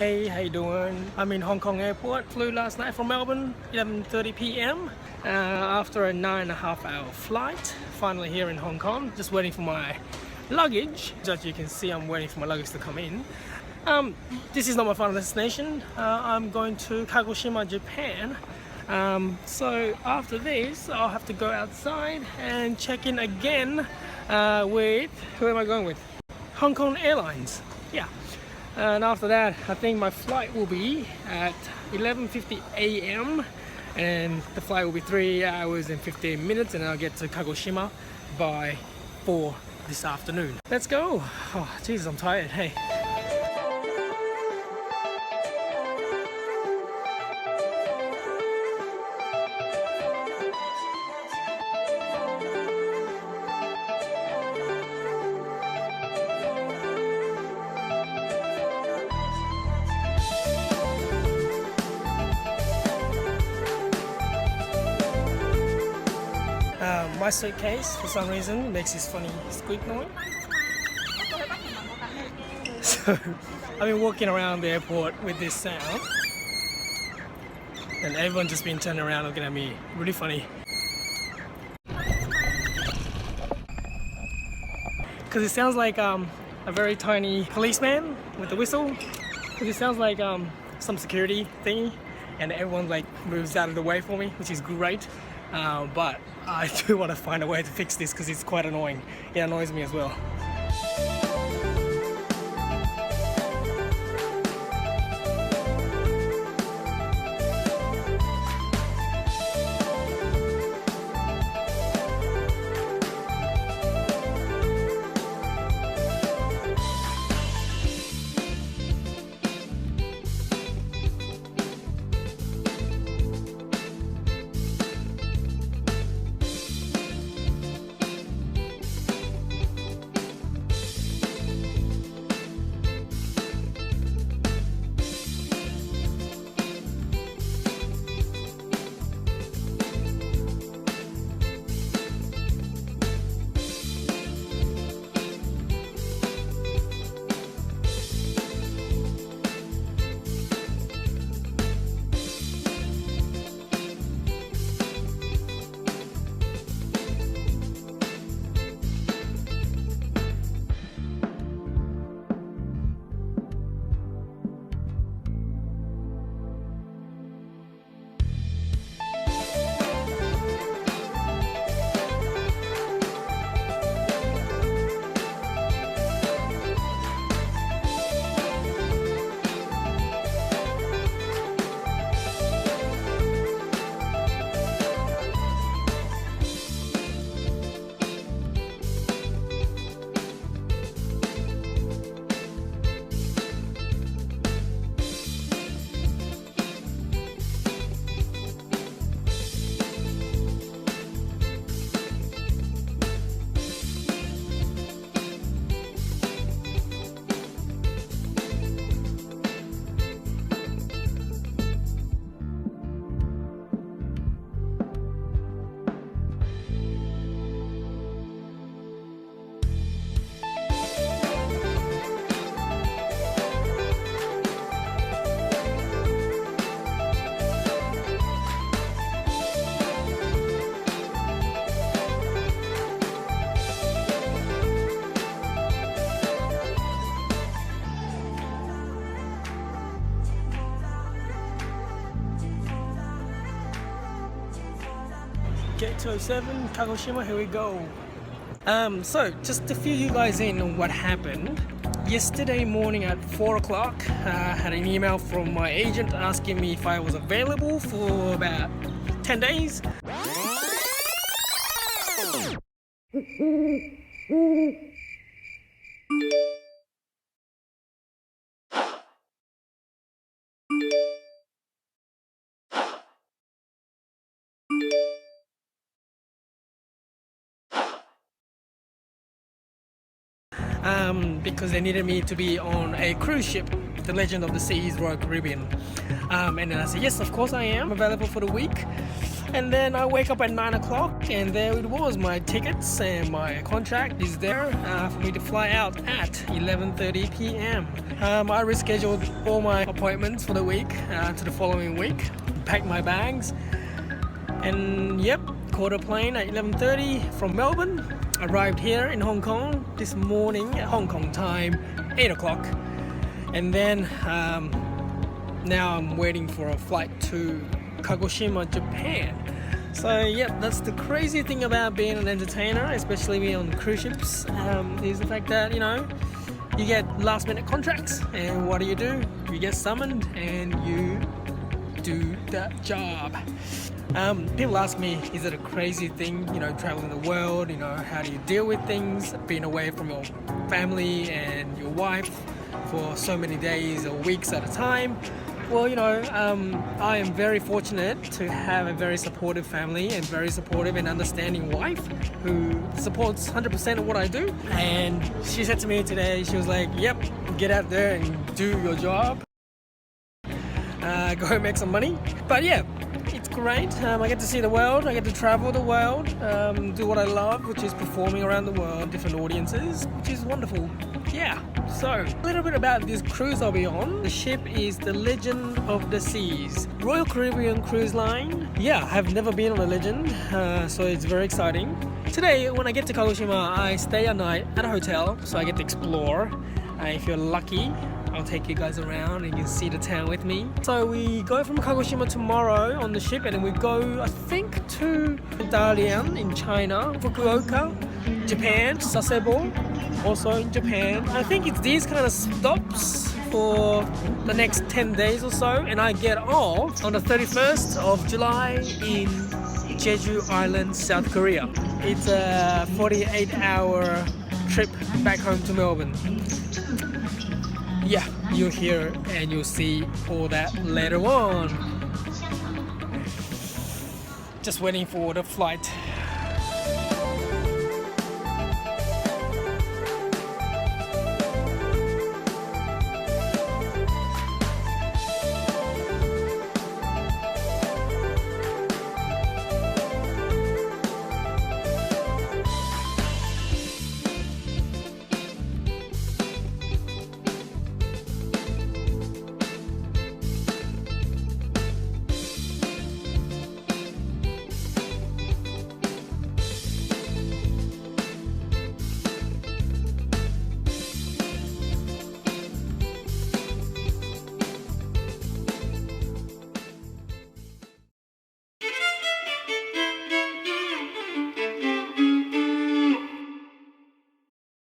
Hey, how you doing? I'm in Hong Kong airport. Flew last night from Melbourne, 11:30 p.m. After a 9.5-hour flight. Finally here in Hong Kong, just waiting for my luggage. As you can see, I'm waiting for my luggage to come in. This is not my final destination. I'm going to Kagoshima, Japan. So after this, I'll have to go outside and check in again with, who am I going with? Hong Kong Airlines. Yeah. And after that, I think my flight will be at 11:50 a.m. and the flight will be 3 hours and 15 minutes, and I'll get to Kagoshima by 4 this afternoon. Let's go. Oh, Jesus, I'm tired. Hey. My suitcase, for some reason, makes this funny squeak noise. So, I've been walking around the airport with this sound, and everyone just been turning around looking at me. Really funny. Because it sounds like a very tiny policeman with a whistle. Because it sounds like some security thingy, and everyone like moves out of the way for me, which is great. But I do want to find a way to fix this because it's quite annoying. It annoys me as well. Gate 207, Kagoshima, here we go. So just to fill you guys in on what happened. Yesterday morning at 4 o'clock, I had an email from my agent asking me if I was available for about 10 days. Because they needed me to be on a cruise ship the Legend of the Seas Royal Caribbean. And then I said, yes, of course I am available for the week. And then I wake up at 9 o'clock and there it was, my tickets and my contract is there for me to fly out at 11:30 p.m. I rescheduled all my appointments for the week to the following week, packed my bags, and yep, caught a plane at 11:30 from Melbourne. Arrived here in Hong Kong this morning at Hong Kong time, 8 o'clock. And then now I'm waiting for a flight to Kagoshima, Japan. So yeah, that's the crazy thing about being an entertainer, especially being on cruise ships, is the fact that, you know, you get last minute contracts and what do? You get summoned and you do the job. People ask me, is it a crazy thing, you know, traveling the world, you know, how do you deal with things, being away from your family and your wife for so many days or weeks at a time? Well, you know, I am very fortunate to have a very supportive family and very supportive and understanding wife who supports 100% of what I do. And she said to me today, she was like, yep, get out there and do your job. Go make some money. But yeah, it's great. I get to see the world, I get to travel the world, do what I love, which is performing around the world, different audiences, which is wonderful. Yeah, so a little bit about this cruise I'll be on. The ship is the Legend of the Seas, Royal Caribbean Cruise Line. Yeah, I've never been on a Legend, so it's very exciting. Today, when I get to Kagoshima, I stay a night at a hotel, so I get to explore. If you're lucky, I'll take you guys around and you can see the town with me. So we go from Kagoshima tomorrow on the ship and then we go, I think, to Dalian in China, Fukuoka, Japan, Sasebo, also in Japan. I think it's these kind of stops for the next 10 days or so, and I get off on the 31st of July in Jeju Island, South Korea. It's a 48-hour trip back home to Melbourne. Yeah, you'll hear and you'll see all that later on. Just waiting for the flight